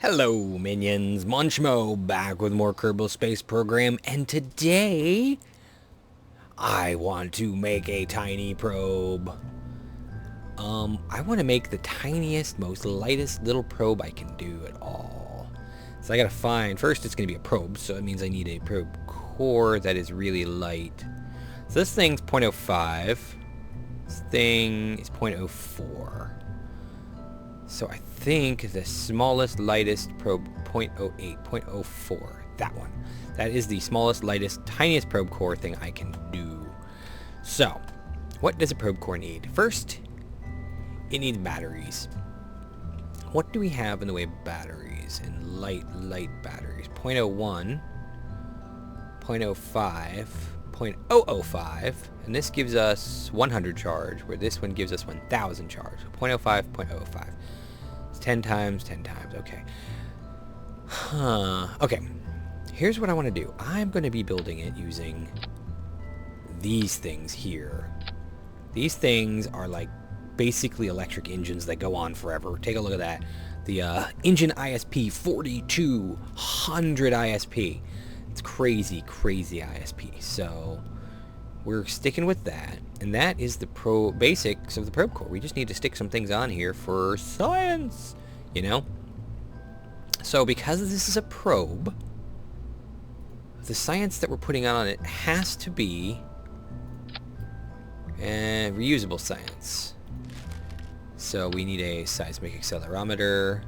Hello minions, Munchmo back with more Kerbal Space Program, and today I want to make a tiny probe. I want to make the tiniest, most lightest little probe I can do at all. So I gotta find, first it's gonna be a probe, so it means I need a probe core that is really light. So this thing's 0.05, this thing is 0.04. So I think the smallest, lightest probe, 0.08, 0.04, that one. That is the smallest, lightest, tiniest probe core thing I can do. So, what does a probe core need? First, it needs batteries. What do we have in the way of batteries? And light batteries. 0.01, 0.05, 0.005, and this gives us 100 charge, where this one gives us 1000 charge. So 0.05, 0.05. 10 times, okay. Okay, here's what I want to do. I'm going to be building it using these things here. These things are like basically electric engines that go on forever. Take a look at that. The engine ISP 4200 ISP. It's crazy ISP. So we're sticking with that, and that is the basics of the probe core. We just need to stick some things on here for science, you know? So because this is a probe, the science that we're putting on it has to be reusable science. So we need a seismic accelerometer.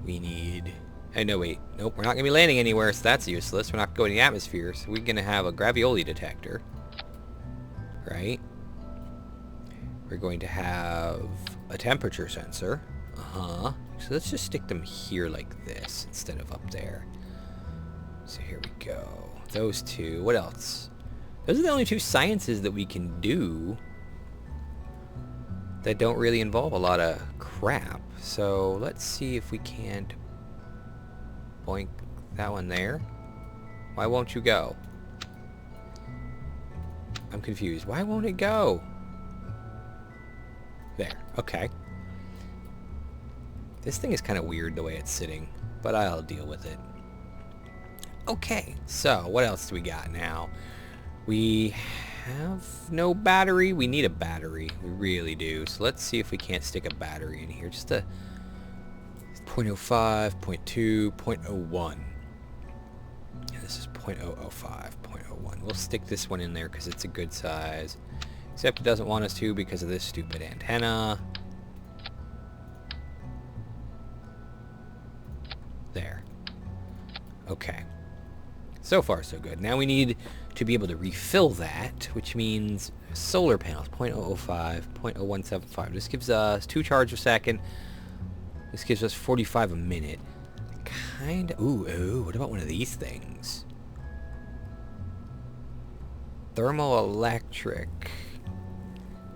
We need... no, wait. Nope, we're not going to be landing anywhere, so that's useless. We're not going to the atmosphere, so we're going to have a gravioli detector. Right? We're going to have a temperature sensor. So let's just stick them here like this instead of up there. So here we go. Those two. What else? Those are the only two sciences that we can do that don't really involve a lot of crap. So let's see if we can't boink that one there. Why won't you go? I'm confused. Why won't it go? There. Okay. This thing is kind of weird the way it's sitting, but I'll deal with it. Okay, so what else do we got now? We have no battery. We need a battery. We really do. So let's see if we can't stick a battery in here. Just a 0.05, 0.2, 0.01. And this is 0.005, 0.01. We'll stick this one in there because it's a good size. Except it doesn't want us to because of this stupid antenna. There. Okay. So far, so good. Now we need to be able to refill that, which means solar panels, 0.005, 0.0175. This gives us 2 charge a second. This gives us 45 a minute. Kind of... Ooh, what about one of these things? Thermoelectric.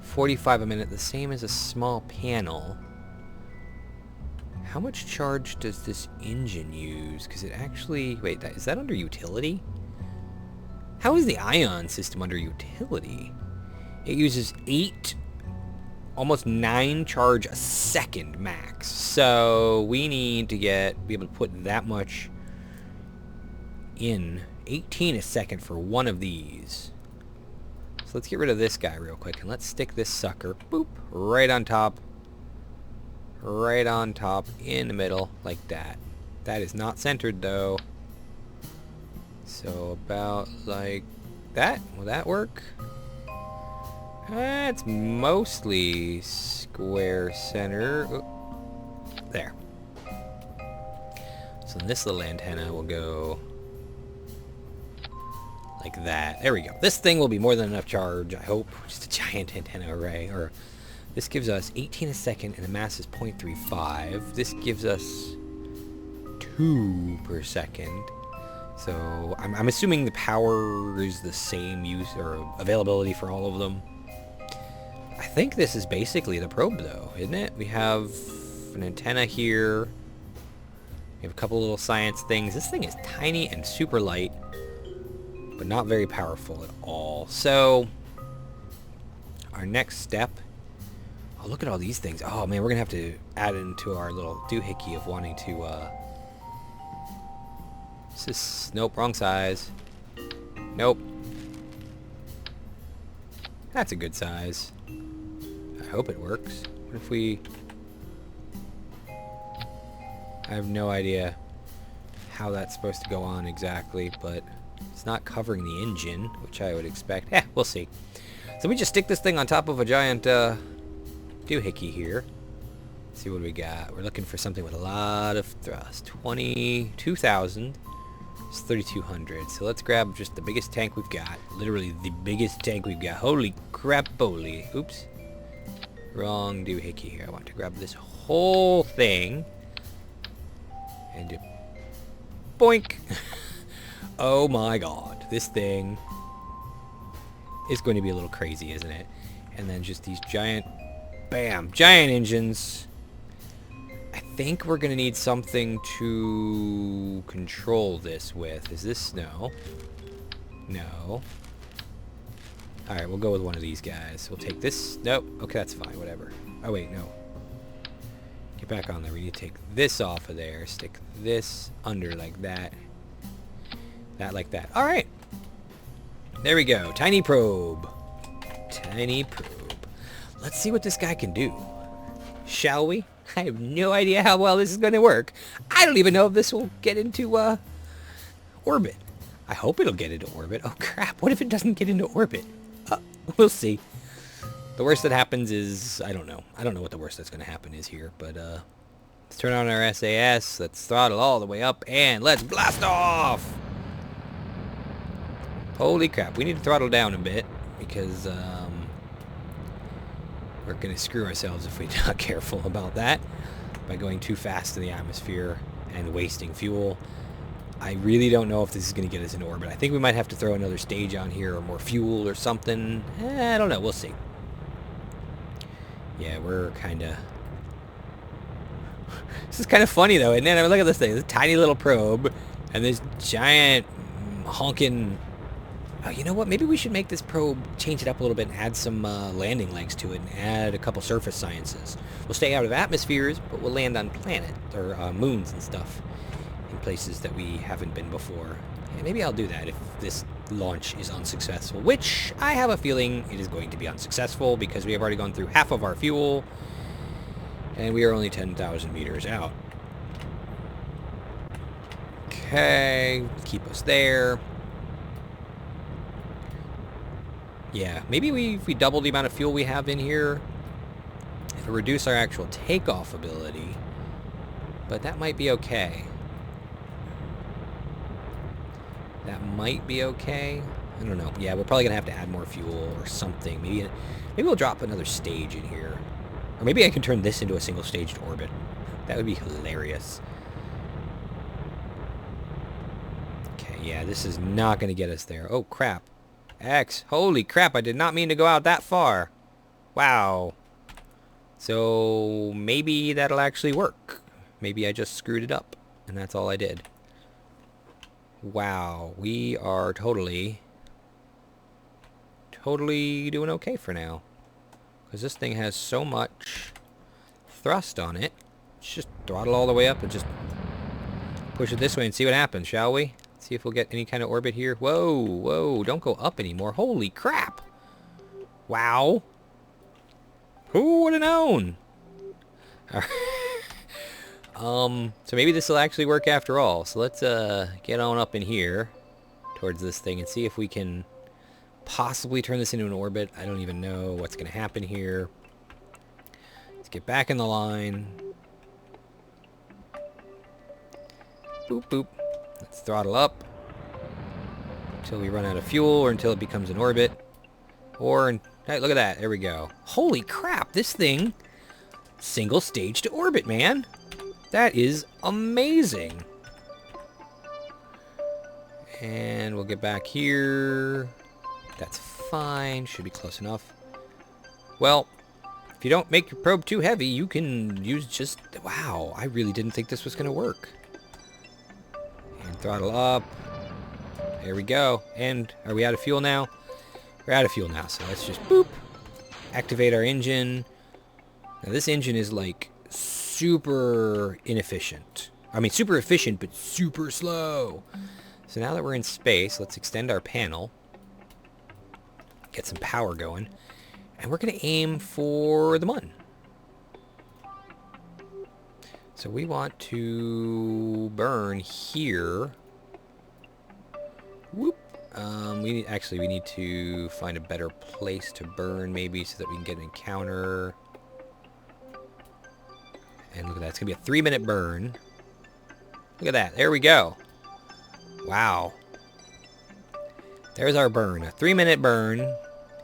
45 a minute, the same as a small panel. How much charge does this engine use? Because it actually... Wait, is that under utility? How is the ion system under utility? It uses 8... almost 9 charge a second max. So we need to be able to put that much in. 18 a second for one of these. So let's get rid of this guy real quick, and let's stick this sucker, boop, right on top. Right on top, in the middle, like that. That is not centered though. So about like that. Will that work? That's mostly square center. Oh, there. So this little antenna will go like that. There we go. This thing will be more than enough charge, I hope. Just a giant antenna array. Or this gives us 18 a second, and the mass is 0.35. This gives us 2 per second. So I'm assuming the power is the same use or availability for all of them. I think this is basically the probe though, isn't it? We have an antenna here. We have a couple little science things. This thing is tiny and super light, but not very powerful at all. So our next step, a look at all these things. Oh man, we're gonna have to add into our little doohickey of wanting to, nope, wrong size. Nope. That's a good size. I hope it works. What if we... I have no idea how that's supposed to go on exactly, but it's not covering the engine, which I would expect. We'll see. So we just stick this thing on top of a giant doohickey here. Let's see what we got. We're looking for something with a lot of thrust. 22,000. It's 3,200. So let's grab just the biggest tank we've got. Literally the biggest tank we've got. Holy crap-oly. Oops. Wrong doohickey here. I want to grab this whole thing. And just boink. Oh my god. This thing is going to be a little crazy, isn't it? And then just these giant, bam, giant engines. I think we're going to need something to control this with. Is this no? No. Alright, we'll go with one of these guys. We'll take this. Nope. Okay, that's fine. Whatever. Oh, wait, no. Get back on there. We need to take this off of there. Stick this under like that. That like that. Alright. There we go. Tiny probe. Tiny probe. Let's see what this guy can do. Shall we? I have no idea how well this is going to work. I don't even know if this will get into orbit. I hope it'll get into orbit. Oh crap, what if it doesn't get into orbit? We'll see. The worst that happens is, I don't know. I don't know what the worst that's going to happen is here, but let's turn on our SAS. Let's throttle all the way up, and let's blast off! Holy crap, we need to throttle down a bit, because we're going to screw ourselves if we're not careful about that by going too fast in the atmosphere and wasting fuel. I really don't know if this is going to get us into orbit. I think we might have to throw another stage on here or more fuel or something. I don't know. We'll see. Yeah, we're kind of... This is kind of funny, though, isn't it? I mean, look at this thing. This tiny little probe and this giant honking... Oh, you know what? Maybe we should make this probe, change it up a little bit, and add some landing legs to it, and add a couple surface sciences. We'll stay out of atmospheres, but we'll land on planets or moons and stuff in places that we haven't been before. And maybe I'll do that if this launch is unsuccessful, which I have a feeling it is going to be unsuccessful because we have already gone through half of our fuel, and we are only 10,000 meters out. Okay, keep us there. Yeah, maybe if we double the amount of fuel we have in here, it'll reduce our actual takeoff ability, but that might be okay. That might be okay. I don't know. Yeah, we're probably going to have to add more fuel or something. Maybe we'll drop another stage in here. Or maybe I can turn this into a single-staged orbit. That would be hilarious. Okay, yeah, this is not going to get us there. Oh, crap. X. Holy crap, I did not mean to go out that far. Wow. So maybe that'll actually work. Maybe I just screwed it up, and that's all I did. Wow, we are totally doing okay for now. Because this thing has so much thrust on it. Let's just throttle all the way up and just push it this way and see what happens, shall we? See if we'll get any kind of orbit here. Whoa, whoa, don't go up anymore. Holy crap. Wow. Who would have known? So maybe this will actually work after all. So let's get on up in here towards this thing and see if we can possibly turn this into an orbit. I don't even know what's going to happen here. Let's get back in the line. Boop, boop. Let's throttle up until we run out of fuel or until it becomes an orbit. Hey, look at that. There we go. Holy crap, this thing single stage to orbit, man. That is amazing. And we'll get back here. That's fine. Should be close enough. Well, if you don't make your probe too heavy, you can use just... Wow, I really didn't think this was going to work. And throttle up. There we go. And are we out of fuel now? We're out of fuel now, so let's just boop. Activate our engine. Now this engine is like super inefficient. I mean, super efficient, but super slow. So now that we're in space, let's extend our panel. Get some power going. And we're going to aim for the Mun. So we want to burn here. Whoop. We need to find a better place to burn, maybe, so that we can get an encounter. And look at that. It's going to be a 3-minute burn. Look at that. There we go. Wow. There's our burn. A 3-minute burn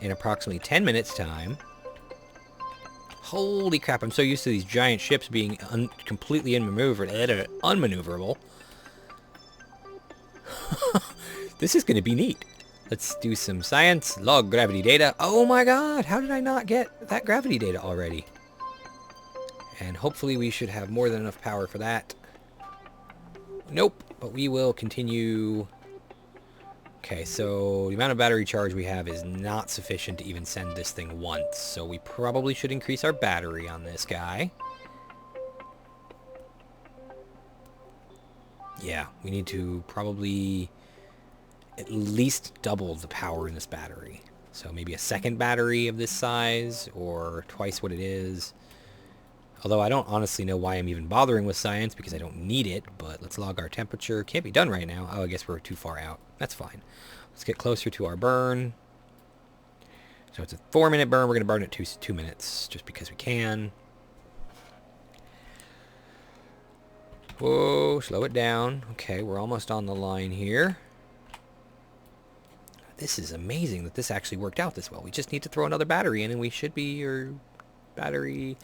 in approximately 10 minutes time. Holy crap. I'm so used to these giant ships being completely unmaneuverable. This is going to be neat. Let's do some science. Log gravity data. Oh my god. How did I not get that gravity data already? And hopefully we should have more than enough power for that. Nope, but we will continue. Okay, so the amount of battery charge we have is not sufficient to even send this thing once. So we probably should increase our battery on this guy. Yeah, we need to probably at least double the power in this battery. So maybe a second battery of this size, or twice what it is. Although I don't honestly know why I'm even bothering with science, because I don't need it, but let's log our temperature. Can't be done right now. Oh, I guess we're too far out. That's fine. Let's get closer to our burn. So it's a 4-minute burn. We're going to burn it 2 minutes, just because we can. Whoa, slow it down. Okay, we're almost on the line here. This is amazing that this actually worked out this well. We just need to throw another battery in, and we should be your battery...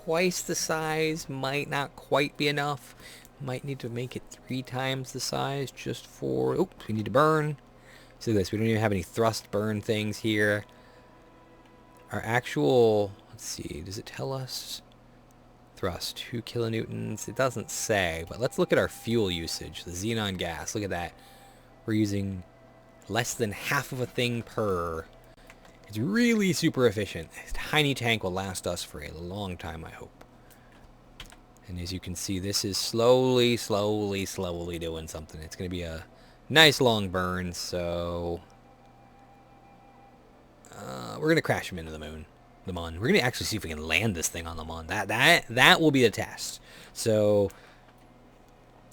Twice the size might not quite be enough. Might need to make it 3 times the size just for... Oops, we need to burn. So this, we don't even have any thrust burn things here. Our actual... Let's see, does it tell us? Thrust, 2 kilonewtons. It doesn't say, but let's look at our fuel usage. The xenon gas, look at that. We're using less than half of a thing per... It's really super efficient. This tiny tank will last us for a long time, I hope. And as you can see, this is slowly doing something. It's going to be a nice long burn, so... we're going to crash him into the moon. The Mun. We're going to actually see if we can land this thing on the Mun. That will be the test. So,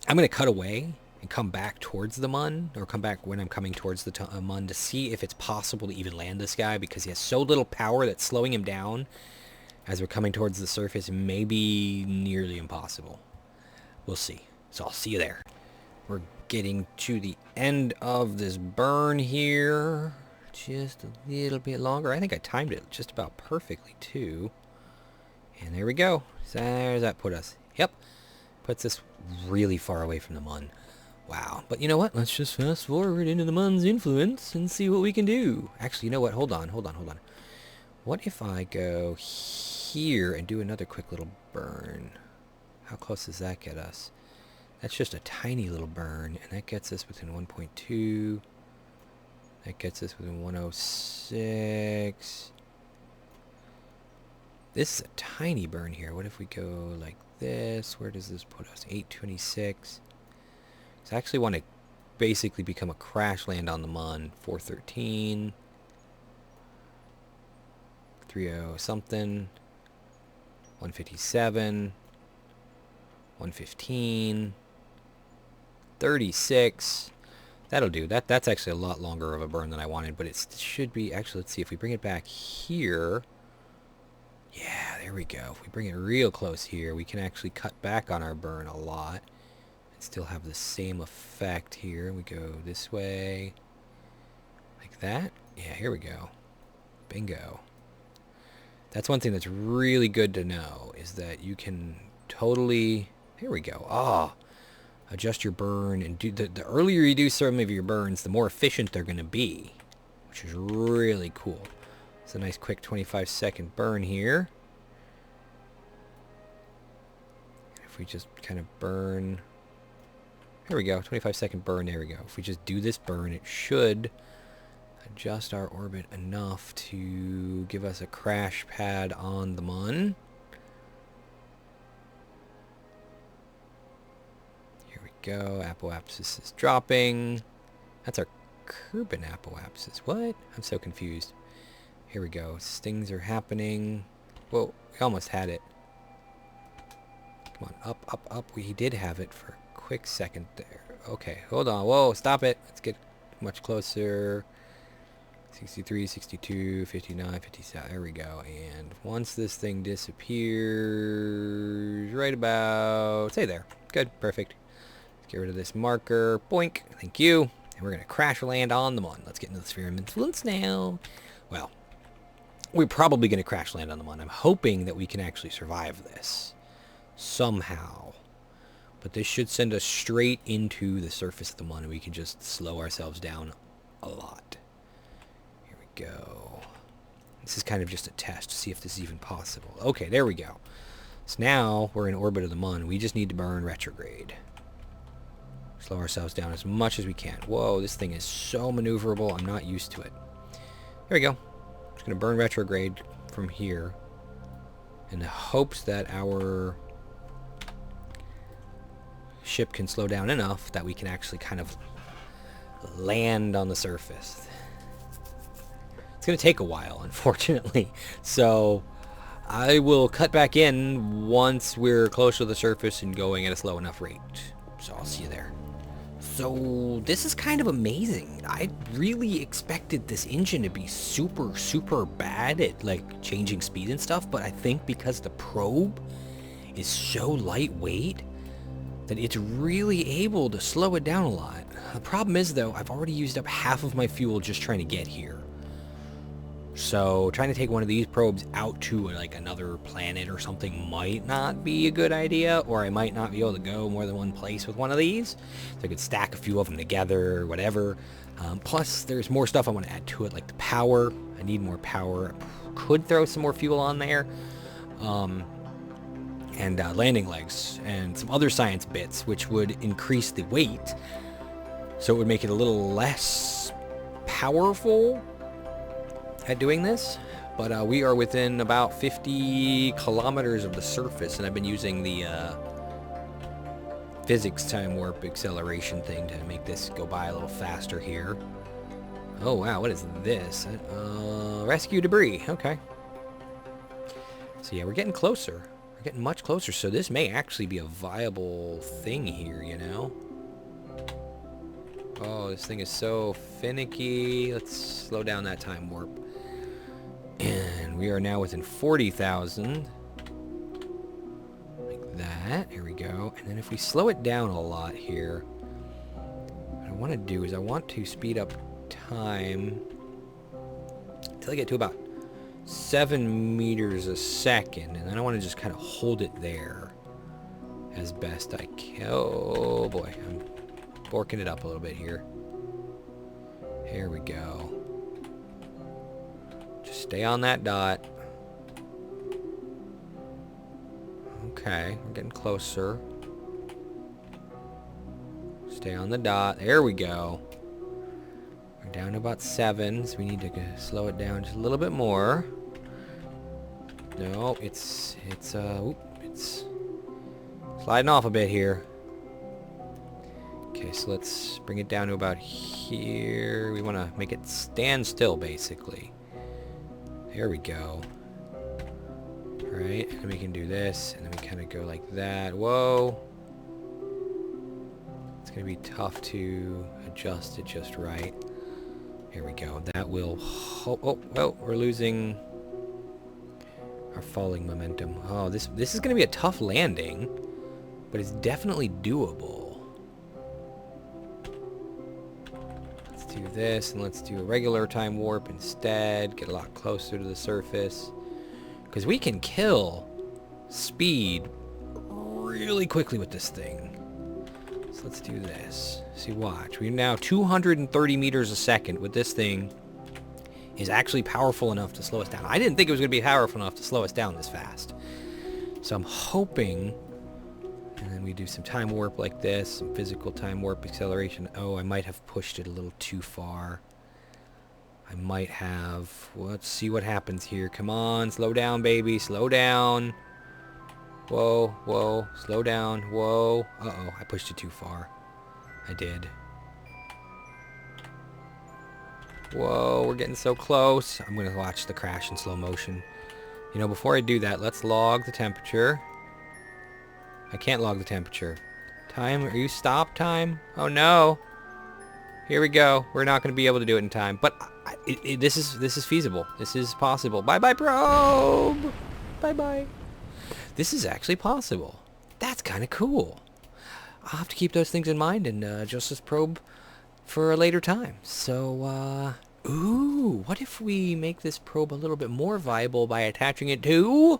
I'm going to cut away and come back towards the Mun, or come back when I'm coming towards the Mun, to see if it's possible to even land this guy, because he has so little power that slowing him down as we're coming towards the surface may be nearly impossible. We'll see. So I'll see you there. We're getting to the end of this burn here. Just a little bit longer. I think I timed it just about perfectly too. And there we go. So there's that put us. Yep. Puts us really far away from the Mun. Wow. But you know what? Let's just fast forward into the Mun's influence and see what we can do. Actually, you know what? Hold on. What if I go here and do another quick little burn? How close does that get us? That's just a tiny little burn, and that gets us within 1.2. That gets us within 106. This is a tiny burn here. What if we go like this? Where does this put us? 826. So I actually want to basically become a crash land on the Mun. 413. 30 something. 157. 115. 36. That'll do. That's actually a lot longer of a burn than I wanted, but it should be... Actually, let's see. If we bring it back here... Yeah, there we go. If we bring it real close here, we can actually cut back on our burn a lot. And still have the same effect here. We go this way. Like that. Yeah, here we go. Bingo. That's one thing that's really good to know, is that you can totally... Here we go. Ah, adjust your burn, and do the earlier you do some of your burns, the more efficient they're going to be, which is really cool. It's a nice quick 25-second burn here. If we just kind of burn... Here we go, 25-second burn, there we go. If we just do this burn, it should adjust our orbit enough to give us a crash pad on the Mun. Here we go. Apoapsis is dropping. That's our Kerbal apoapsis. What? I'm so confused. Here we go. Stings are happening. Whoa, we almost had it. Come on, up, up, up. We did have it for a quick second there. Okay, hold on. Whoa, stop it. Let's get much closer. 63, 62, 59, 57. There we go. And once this thing disappears, right about, say there. Good, perfect. Let's get rid of this marker. Boink. Thank you. And we're going to crash land on the Mun. Let's get into the sphere of influence now. Well, we're probably going to crash land on the Mun. I'm hoping that we can actually survive this somehow. But this should send us straight into the surface of the Mun, and we can just slow ourselves down a lot. Here we go. This is kind of just a test to see if this is even possible. Okay, there we go. So now we're in orbit of the Mun. We just need to burn retrograde. Slow ourselves down as much as we can. Whoa, this thing is so maneuverable. I'm not used to it. There we go. Just going to burn retrograde from here in the hopes that our ship can slow down enough that we can actually kind of land on the surface. It's going to take a while, unfortunately. So I will cut back in once we're close to the surface and going at a slow enough rate. So I'll see you there. So this is kind of amazing. I really expected this engine to be super, super bad at like changing speed and stuff, but I think because the probe is so lightweight that it's really able to slow it down a lot. The problem is though, I've already used up half of my fuel just trying to get here. So trying to take one of these probes out to like another planet or something might not be a good idea, or I might not be able to go more than one place with one of these. So I could stack a few of them together or whatever. Plus there's more stuff I want to add to it, like the power. I need more power. I could throw some more fuel on there. And landing legs and some other science bits, which would increase the weight. So it would make it a little less powerful at doing this, but we are within about 50 kilometers of the surface, and I've been using the physics time warp acceleration thing to make this go by a little faster here. Oh wow, what is this? Rescue debris. Okay. So yeah, we're getting closer. We're getting much closer, so this may actually be a viable thing here, you know? Oh, this thing is so finicky. Let's slow down that time warp. And we are now within 40,000. Like that. Here we go. And then if we slow it down a lot here, what I want to do is I want to speed up time until I get to about 7 meters a second. And then I want to just kind of hold it there as best I can. Oh boy, I'm forking it up a little bit here. Here we go. Just stay on that dot. Okay, we're getting closer. Stay on the dot. There we go. We're down to about 7, so we need to slow it down just a little bit more. No, it's sliding off a bit here. Okay, so let's bring it down to about here. We want to make it stand still, basically. There we go. Alright, and we can do this, and then we kind of go like that. Whoa. It's going to be tough to adjust it just right. Here we go. That will... Oh, well, we're losing our falling momentum. Oh, this is going to be a tough landing, but it's definitely doable. Let's do this, and let's do a regular time warp instead. Get a lot closer to the surface. Because we can kill speed really quickly with this thing. So let's do this. See, watch. We're now 230 meters a second with this thing. Is actually powerful enough to slow us down. I didn't think it was going to be powerful enough to slow us down this fast. So I'm hoping... And then we do some time warp like this. Some physical time warp acceleration. Oh, I might have pushed it a little too far. I might have... Let's see what happens here. Come on, slow down, baby. Slow down. Whoa, whoa. Slow down. Whoa. Uh-oh, I pushed it too far. I did. Whoa, we're getting so close. I'm going to watch the crash in slow motion. You know, before I do that, let's log the temperature. I can't log the temperature. Time, are you stop time? Oh no. Here we go. We're not going to be able to do it in time. But this is feasible. This is possible. Bye-bye, probe! Bye-bye. This is actually possible. That's kind of cool. I'll have to keep those things in mind and adjust this probe for a later time. So, ooh, what if we make this probe a little bit more viable by attaching it to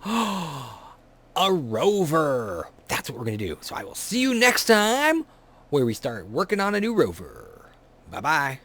a rover? That's what we're going to do. So I will see you next time where we start working on a new rover. Bye-bye.